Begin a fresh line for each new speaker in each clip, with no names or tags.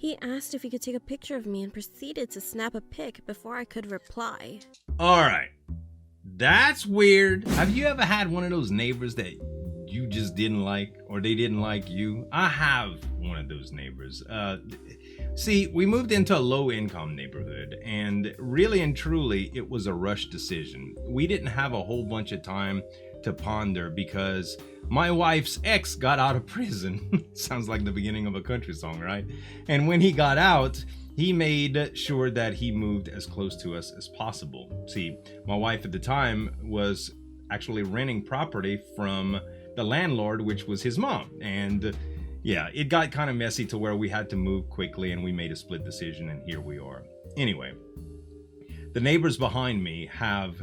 He asked if he could take a picture of me and proceeded to snap a pic before I could reply.
Alright. That's weird. Have you ever had one of those neighbors that you just didn't like, or they didn't like you? I have one of those neighbors. See, we moved into a low-income neighborhood, and really and truly, it was a rush decision. We didn't have a whole bunch of time to ponder because my wife's ex got out of prison. Sounds like the beginning of a country song, right? And when he got out, he made sure that he moved as close to us as possible. See, my wife at the time was actually renting property from the landlord, which was his mom. And yeah, it got kind of messy to where we had to move quickly, and we made a split decision, and here we are. Anyway, the neighbors behind me have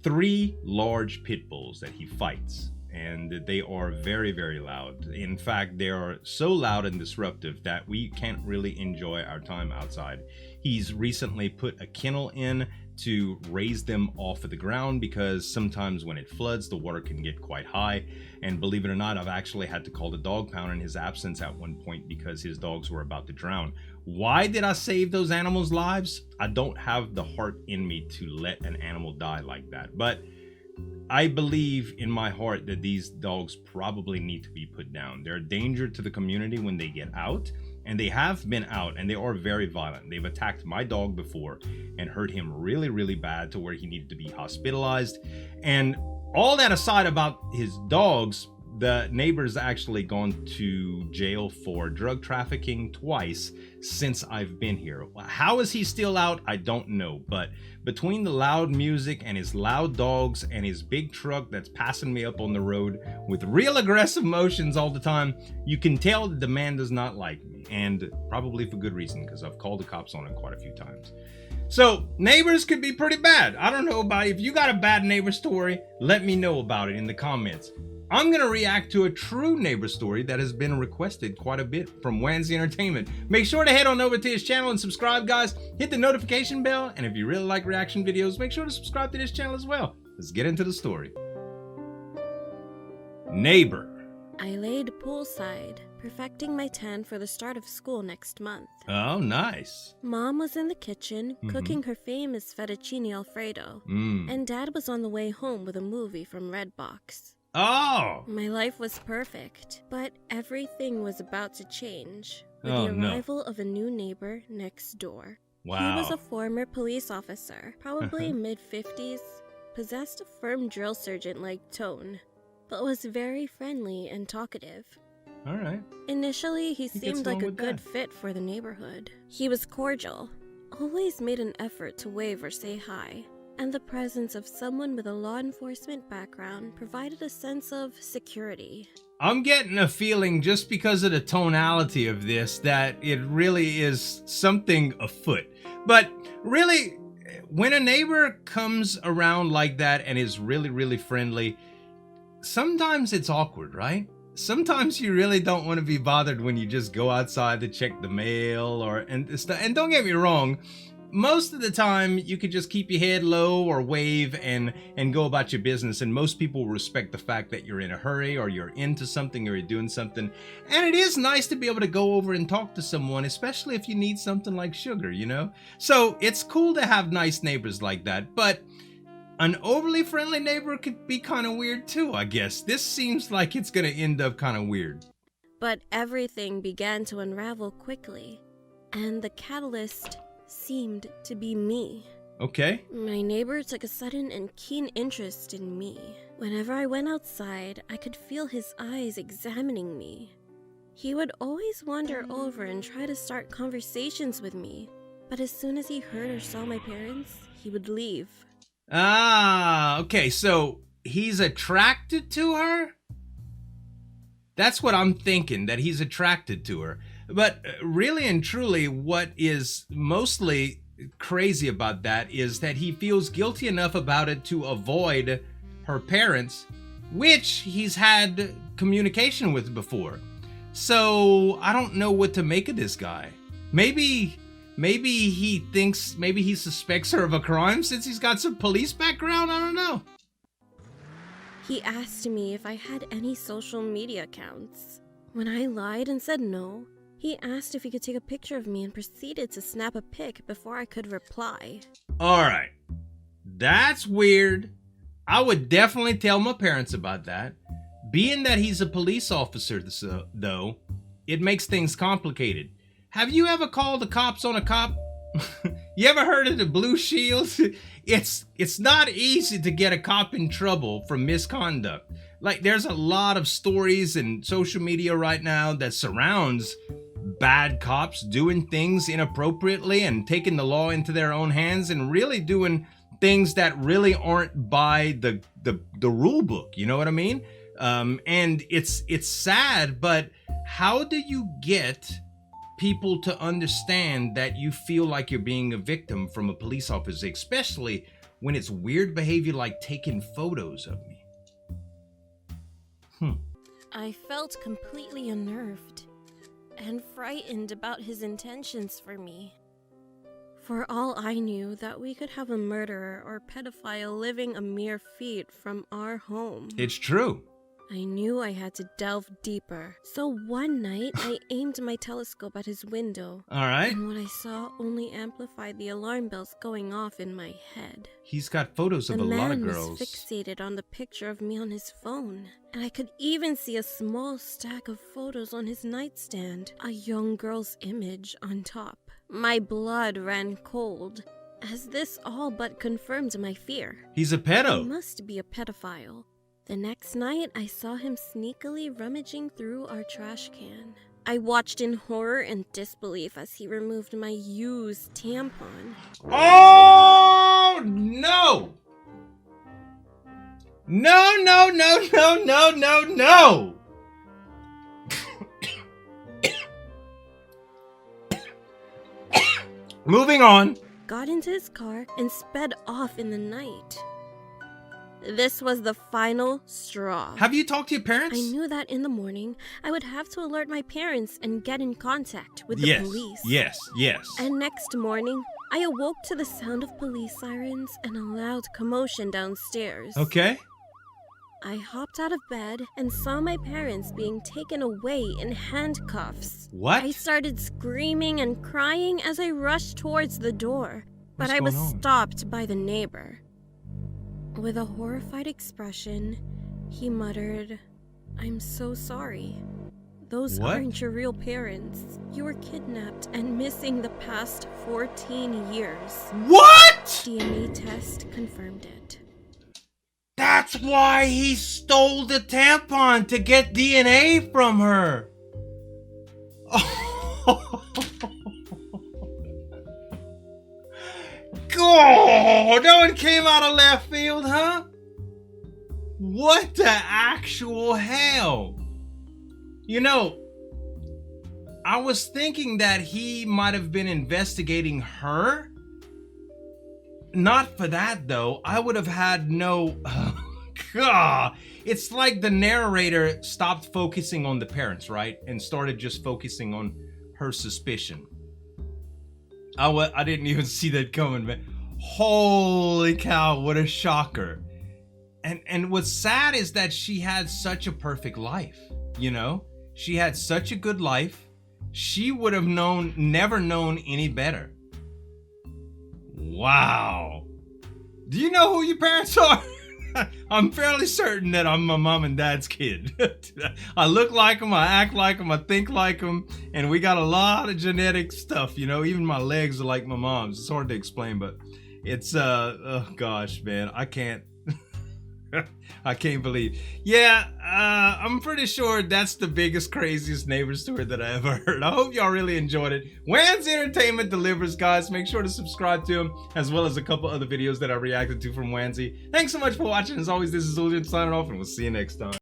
3 large pit bulls that he fights, and they are very, very loud. In fact, they are so loud and disruptive that we can't really enjoy our time outside. He's recently put a kennel in to raise them off of the ground because sometimes when it floods, the water can get quite high. And believe it or not, I've actually had to call the dog pound in his absence at one point because his dogs were about to drown. Why did I save those animals' lives? I don't have the heart in me to let an animal die like that. But I believe in my heart that these dogs probably need to be put down. They're a danger to the community when they get out, and they have been out, and they are very violent. They've attacked my dog before and hurt him really, really bad to where he needed to be hospitalized. And all that aside about his dogs, the neighbor's actually gone to jail for drug trafficking twice since I've been here. How is he still out? I don't know. But between the loud music and his loud dogs and his big truck that's passing me up on the road with real aggressive motions all the time, you can tell that the man does not like me. And probably for good reason, because I've called the cops on him quite a few times. So neighbors could be pretty bad. I don't know about it. If you got a bad neighbor story, let me know about it in the comments. I'm going to react to a true neighbor story that has been requested quite a bit from Wansee Entertainment. Make sure to head on over to his channel and subscribe, guys. Hit the notification bell, and if you really like reaction videos, make sure to subscribe to this channel as well. Let's get into the story. Neighbor.
I laid poolside, perfecting my tan for the start of school next month.
Oh, nice.
Mom was in the kitchen, cooking her famous fettuccine alfredo, and Dad was on the way home with a movie from Redbox.
Oh!
My life was perfect, but everything was about to change with
Oh,
the
no.
arrival of a new neighbor next door.
Wow.
He was a former police officer, probably mid-50s, possessed a firm drill sergeant-like tone, but was very friendly and talkative.
All right.
Initially, he
gets
seemed like
along
a
with
good
that.
fit for the neighborhood. He was cordial, always made an effort to wave or say hi, and the presence of someone with a law enforcement background provided a sense of security.
I'm getting a feeling, just because of the tonality of this, that it really is something afoot. But really, when a neighbor comes around like that and is really, really friendly, sometimes it's awkward, right? Sometimes you really don't want to be bothered when you just go outside to check the mail and don't get me wrong, most of the time you could just keep your head low or wave and go about your business, and most people respect the fact that you're in a hurry or you're into something or you're doing something. And it is nice to be able to go over and talk to someone, especially if you need something like sugar, you know? So it's cool to have nice neighbors like that, but an overly friendly neighbor could be kind of weird too, I guess. This seems like it's gonna end up kind of weird.
But everything began to unravel quickly, and the catalyst seemed to be me.
Okay.
My neighbor took a sudden and keen interest in me. Whenever I went outside, I could feel his eyes examining me. He would always wander over and try to start conversations with me, but as soon as he heard or saw my parents, he would leave.
Ah, okay, so he's attracted to her? That's what I'm thinking, that he's attracted to her. But really and truly, what is mostly crazy about that is that he feels guilty enough about it to avoid her parents, which he's had communication with before. So I don't know what to make of this guy. Maybe he suspects her of a crime since he's got some police background. I don't know.
He asked me if I had any social media accounts. When I lied and said no, He asked if he could take a picture of me and proceeded to snap a pic before I could reply.
Alright, that's weird. I would definitely tell my parents about that. Being that he's a police officer, though, it makes things complicated. Have you ever called the cops on a cop? You ever heard of the Blue Shields? It's not easy to get a cop in trouble for misconduct. Like, there's a lot of stories in social media right now that surrounds bad cops doing things inappropriately and taking the law into their own hands and really doing things that really aren't by the rule book. You know what I mean? And it's sad, but how do you get people to understand that you feel like you're being a victim from a police officer, especially when it's weird behavior like taking photos of me?
I felt completely unnerved and frightened about his intentions for me. For all I knew, that we could have a murderer or pedophile living a mere feet from our home.
It's true.
I knew I had to delve deeper. So one night, I aimed my telescope at his window.
All right.
And what I saw only amplified the alarm bells going off in my head.
He's got photos of a lot of girls.
The man was fixated on the picture of me on his phone. And I could even see a small stack of photos on his nightstand. A young girl's image on top. My blood ran cold, as this all but confirmed my fear.
He's a pedo.
He must be a pedophile. The next night, I saw him sneakily rummaging through our trash can. I watched in horror and disbelief as he removed my used tampon.
Oh, no! No, no, no, no, no, no, no! Moving on.
Got into his car and sped off in the night. This was the final straw.
Have you talked to your parents?
I knew that in the morning, I would have to alert my parents and get in contact with the police.
Yes.
And next morning, I awoke to the sound of police sirens and a loud commotion downstairs.
Okay.
I hopped out of bed and saw my parents being taken away in handcuffs.
What?
I started screaming and crying as I rushed towards the door, but I was stopped by the neighbor. With a horrified expression, he muttered, "I'm so sorry. Those aren't your real parents. You were kidnapped and missing the past 14 years.
What?
DNA test confirmed it."
That's why he stole the tampon, to get DNA from her. God, that one came out of left field, huh? What the actual hell? You know, I was thinking that he might have been investigating her. Not for that, though. I would have had no... God. It's like the narrator stopped focusing on the parents, right? And started just focusing on her suspicion. I didn't even see that coming, man. Holy cow, what a shocker. And what's sad is that she had such a perfect life, you know? She had such a good life. She would have never known any better. Wow. Do you know who your parents are? I'm fairly certain that I'm my mom and dad's kid. I look like them, I act like them, I think like them, and we got a lot of genetic stuff, you know? Even my legs are like my mom's. It's hard to explain, but it's, oh gosh, man, I can't believe. Yeah, I'm pretty sure that's the biggest, craziest neighbor story that I ever heard. I hope y'all really enjoyed it. Wansee Entertainment delivers, guys. Make sure to subscribe to him, as well as a couple other videos that I reacted to from Wansee. Thanks so much for watching. As always, this is Zueljin signing off, and we'll see you next time.